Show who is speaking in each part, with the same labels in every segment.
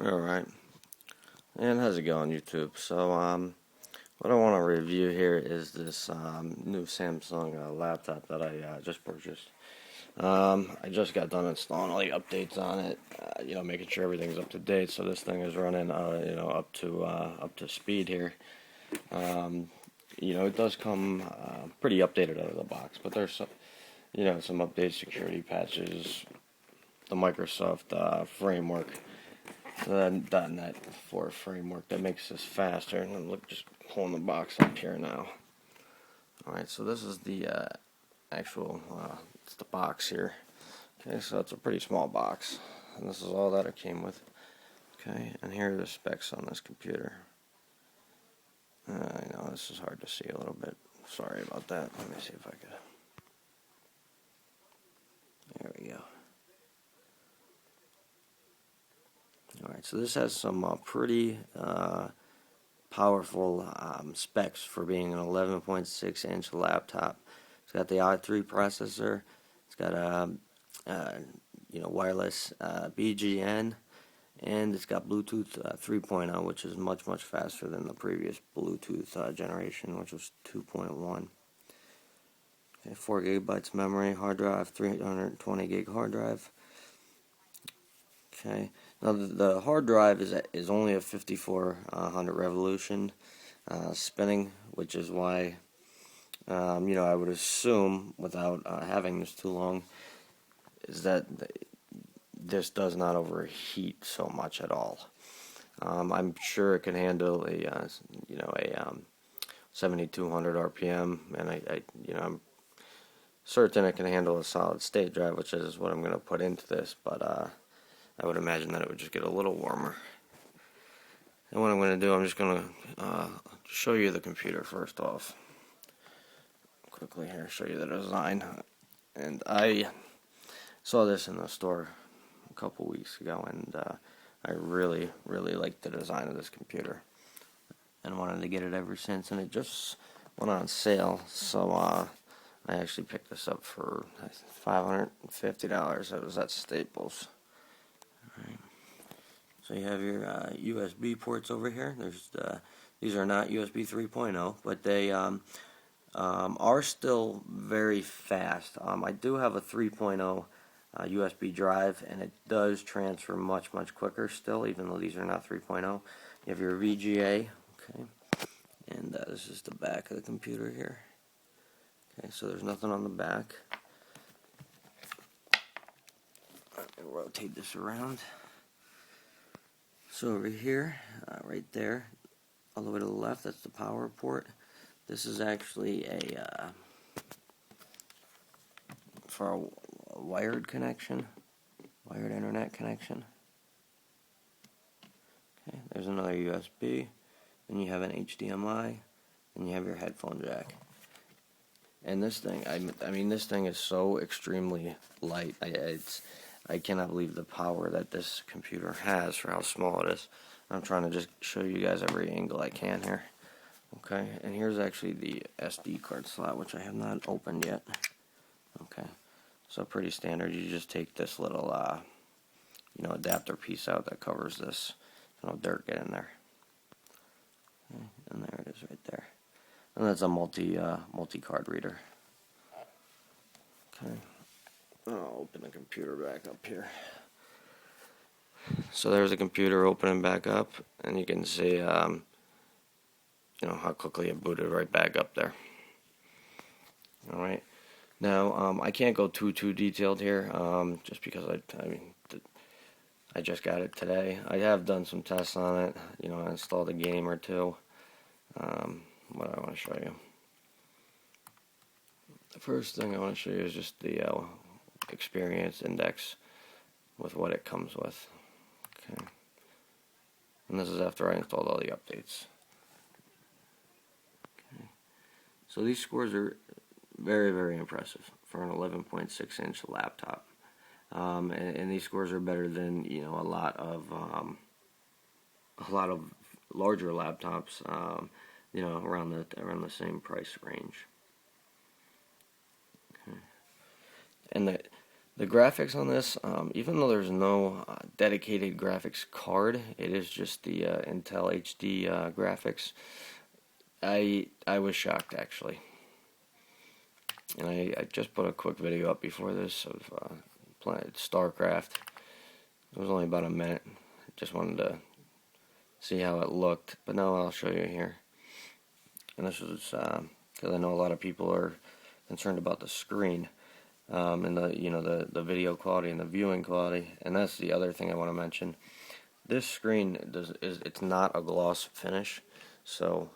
Speaker 1: Alright, and how's it going, YouTube? So, what I want to review here is this new Samsung laptop that I just purchased. I just got done installing all the updates on it, making sure everything's up to date. So this thing is running, up to speed here. It does come pretty updated out of the box, but there's some updated security patches, the Microsoft framework. The .NET 4 framework that makes this faster. And look, just pulling the box up here now. Alright, so this is the actual, it's the box here. Okay, so it's a pretty small box. And this is all that it came with. Okay, and here are the specs on this computer. I know this is hard to see a little bit. Sorry about that. Let me see if I could. There we go. Alright, so this has some pretty powerful specs for being an 11.6-inch laptop. It's got the i3 processor. It's got a wireless BGN, and it's got Bluetooth 3.0, which is much faster than the previous Bluetooth generation, which was 2.1. Okay, 4 gigabytes memory, hard drive, 320 gig hard drive. Okay, now the hard drive is only a 5400 revolution spinning, which is why I would assume, without having this too long, is that this does not overheat so much at all. I'm sure it can handle a 7200 RPM, and I'm certain it can handle a solid state drive, which is what I'm going to put into this, but I would imagine that it would just get a little warmer. And what I'm going to do, I'm just going to show you the computer first off. Quickly here, show you the design. And I saw this in the store a couple weeks ago, and I really liked the design of this computer. And wanted to get it ever since, and it just went on sale, so I actually picked this up for $550. It was at Staples. Alright. So you have your USB ports over here. These are not USB 3.0, but they are still very fast. I do have a 3.0 USB drive, and it does transfer much quicker still, even though these are not 3.0. You have your VGA, okay, and this is the back of the computer here. Okay, so there's nothing on the back. I'll rotate this around. So over here, right there, all the way to the left, that's the power port. This is actually for a wired connection, wired internet connection. Okay, there's another USB, then you have an HDMI, and you have your headphone jack. And this thing, I mean, this thing is so extremely light. I cannot believe the power that this computer has for how small it is. I'm trying to just show you guys every angle I can here. Okay, and here's actually the SD card slot, which I have not opened yet. Okay, so pretty standard. You just take this little, adapter piece out that covers this. No dirt get in there. Okay, and there it is right there. And that's a multi-card reader. Okay. I'll open the computer back up here. So there's the computer opening back up, and you can see, how quickly it booted right back up there. All right. Now, I can't go too detailed here, just because I just got it today. I have done some tests on it. I installed a game or two. What I want to show you. The first thing I want to show you is just the experience index with what it comes with. Okay. And this is after I installed all the updates. Okay. So these scores are very impressive for an 11.6-inch laptop. And these scores are better than a lot of larger laptops around the same price range. Okay. And The graphics on this, even though there's no dedicated graphics card, it is just the Intel HD graphics. I was shocked, actually. And I just put a quick video up before this of playing StarCraft. It was only about a minute. Just wanted to see how it looked, but now I'll show you here. And this was because I know a lot of people are concerned about the screen, and the video quality and the viewing quality. And that's the other thing I want to mention. This screen it's not a gloss finish, so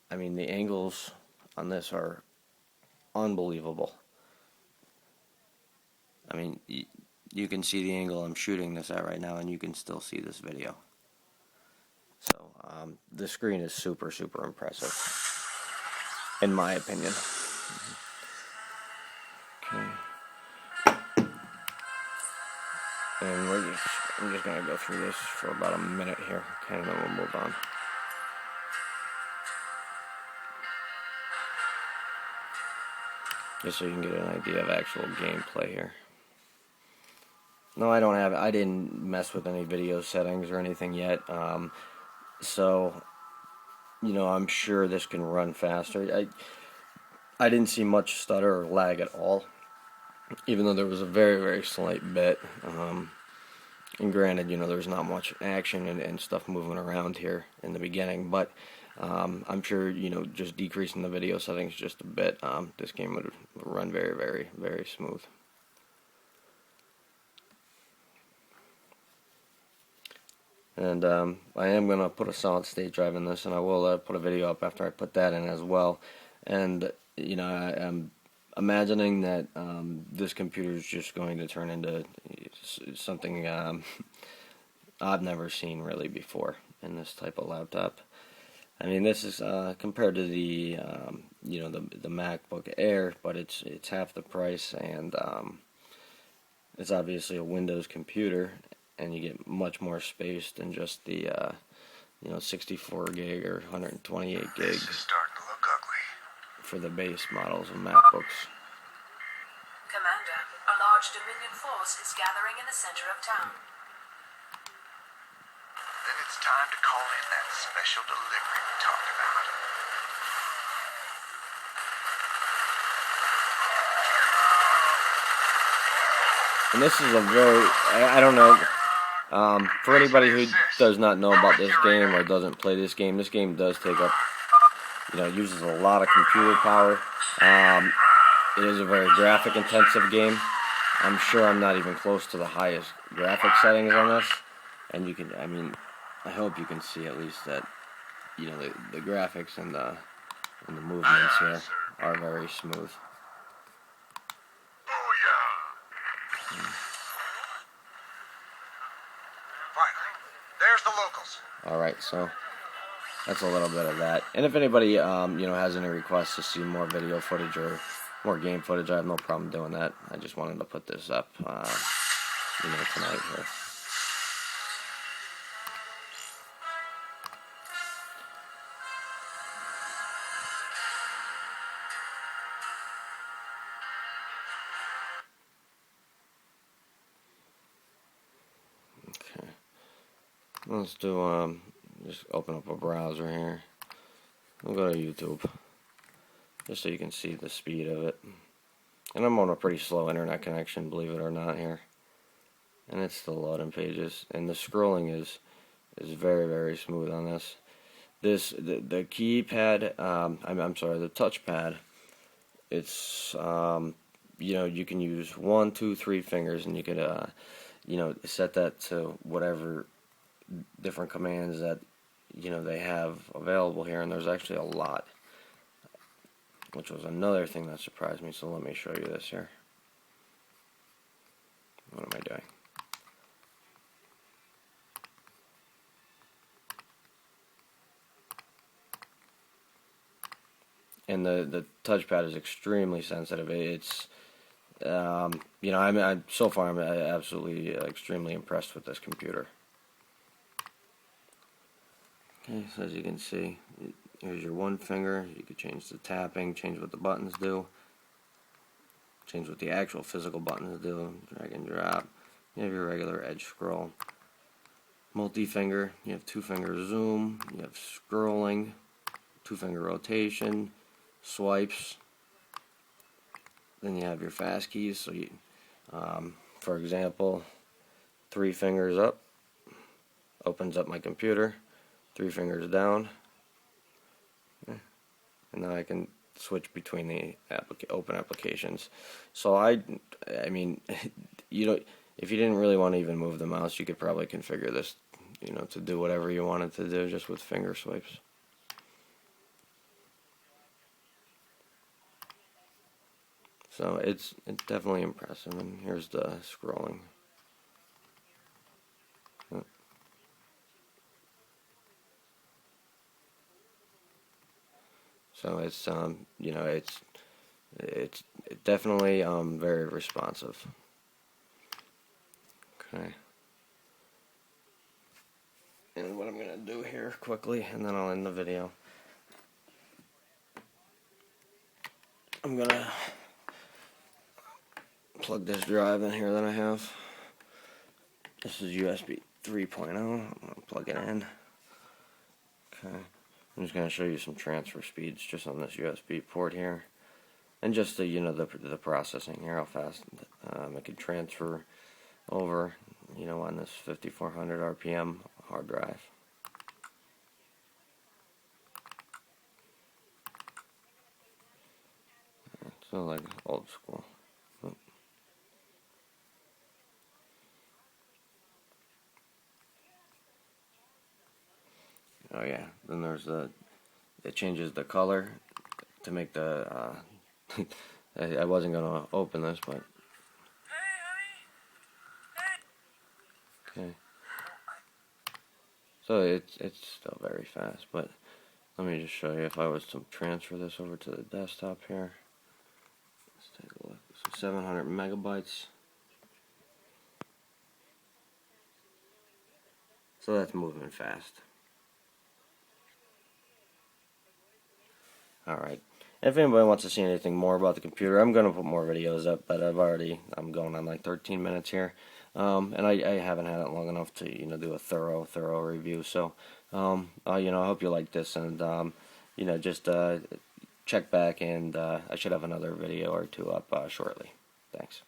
Speaker 1: I mean the angles on this are unbelievable. I mean you can see the angle I'm shooting this at right now, and you can still see this video. So the screen is super impressive, in my opinion. Okay. And I'm just gonna go through this for about a minute here, okay, and then we'll move on. Just so you can get an idea of actual gameplay here. No, I didn't mess with any video settings or anything yet. So, I'm sure this can run faster. I didn't see much stutter or lag at all, even though there was a very slight bit. And granted, there's not much action and stuff moving around here in the beginning, but I'm sure, just decreasing the video settings just a bit, this game would run very smooth. And I am going to put a solid state drive in this, and I will put a video up after I put that in as well. And, I'm imagining that this computer is just going to turn into something I've never seen really before in this type of laptop. I mean, this is compared to the the MacBook Air, but it's half the price, and it's obviously a Windows computer, and you get much more space than just the 64 gig or 128 gig.
Speaker 2: This is starting to look ugly.
Speaker 1: For the base models of MacBooks.
Speaker 3: Commander, a large Dominion force is gathering in the center of town.
Speaker 2: Then it's time to call in that special delivery we talked about.
Speaker 1: And this is a very, I don't know, for anybody who does not know about this game or doesn't play this game does take up, it uses a lot of computer power. It is a very graphic intensive game. I'm sure I'm not even close to the highest graphic settings on this. And I hope you can see at least that, the graphics and the movements here are very smooth.
Speaker 2: Oh yeah. Finally, there's the locals.
Speaker 1: Alright, so that's a little bit of that. And if anybody, has any requests to see more video footage or more game footage, I have no problem doing that. I just wanted to put this up, tonight here. Okay. Let's do, just open up a browser here. We'll go to YouTube, just so you can see the speed of it. And I'm on a pretty slow internet connection, believe it or not, here. And it's still loading pages. And the scrolling is very smooth on this. The keypad, I'm sorry, the touchpad, it's, you can use 1, 2, 3 fingers, and you could, set that to whatever different commands that, they have available here. And there's actually a lot, which was another thing that surprised me. So let me show you this here. What am I doing? And the touchpad is extremely sensitive. It's so far I'm absolutely extremely impressed with this computer. Okay, so as you can see, here's your one finger. You could change the tapping, change what the buttons do. change what the actual physical buttons do. Drag and drop. You have your regular edge scroll. Multi-finger, you have 2-finger zoom, you have scrolling, 2-finger rotation, swipes. Then you have your fast keys. So you, for example, 3 fingers up opens up my computer, 3 fingers down, and now I can switch between the open applications. So I mean, you know, if you didn't really want to even move the mouse, you could probably configure this, you know, to do whatever you wanted to do just with finger swipes. So it's definitely impressive. And here's the scrolling. So it's you know, it's definitely very responsive. Okay. And what I'm gonna do here quickly, and then I'll end the video. I'm gonna plug this drive in here that I have. This is USB 3.0. I'm gonna plug it in. Okay. I'm just gonna show you some transfer speeds just on this USB port here, and just the, you know, the processing here, how fast it can transfer over, you know, on this 5400 RPM hard drive. So like old school. Oh yeah, then there's it changes the color to make the I wasn't gonna open this, but okay. So it's still very fast, but let me just show you if I was to transfer this over to the desktop here. Let's take a look. So 700 megabytes. So that's moving fast. Alright. If anybody wants to see anything more about the computer, I'm going to put more videos up, but I'm going on like 13 minutes here. And I haven't had it long enough to, you know, do a thorough review. So, you know, I hope you like this, and, you know, just check back, and I should have another video or two up shortly. Thanks.